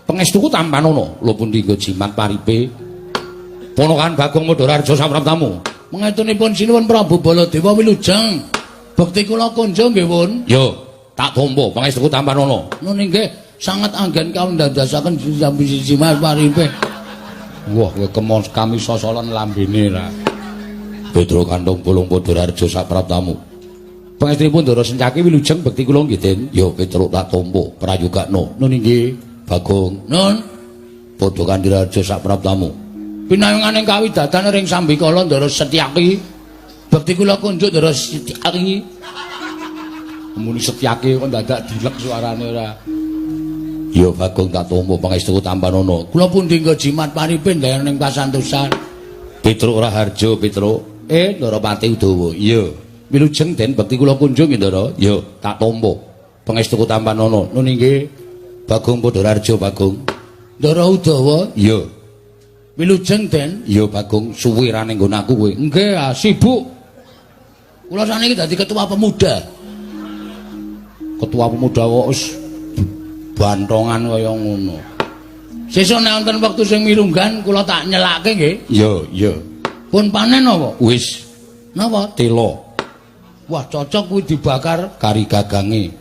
Pangestuku tampanono lho pundi nggo jimat paripe. Ponokan Bagong Madhararja sapraptamu. Mengetunipun sinuwun Prabu Baladewa Wilujeng. Bekti kula konjo nggih pun. Yo, tak tampa pangestuku tampanono. Nun nggih sanget anggen kawula ndadosaken jimat paripe. Wah, kowe kami sosolan lambene ra. Putra kandhung Pulung Madhararja sapraptamu. Pangestunipun Ndara Sencaki Wilujeng bekti kula nggih Den. Ya Petruk tak tampa prayogakno. Nun inggih Bagong. Nun. Padha Kandhiraja sapraptamu. Pinayunganing kawidadan ring Sambikala Ndara Setyaki. Bekti kula kunjuk Ndara Setyaki. Muni Setyaki kok dadak dilek suarane ora. Ya Bagong tak tampa pangestuku tampanono. Kula pundi nggo jimat paripe ning pasantosan. Petruk Raharja Petruk. Ndara-pati Udawa. Iya. Wilujeng Den bekti kula kunjung Ndara. Ya, tak tampa. Pangestuku tampanono. Nun inggih Bagong Madhararja Bagong. Ndara Udawa. Ya. Wilujeng Den. Ya Bagong suwirane nggon aku kowe. Nggih, sibuk. Kula saniki dadi ketua pemuda. Ketua pemuda kok wis bantongan kaya ngono. Sesuk nek wonten wektu sing mirunggan kula tak nyelake nggih. Iya, iya. Pun panen apa? Wis. Napa? Tela. Wah, cocok kuwi dibakar kari gagange.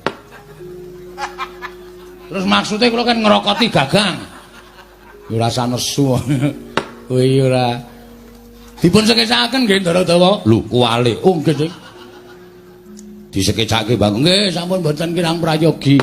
Terus maksudnya kula kan ngerokoti gagang. Ya rasa nesu. Kuwi ora. Dipun sekecakaken nggih Ndara Dawa. Lho, kuwale. Oh, nggih, Dik. Disekecake Bagong. Nggih, sampun mboten kirang prayogi.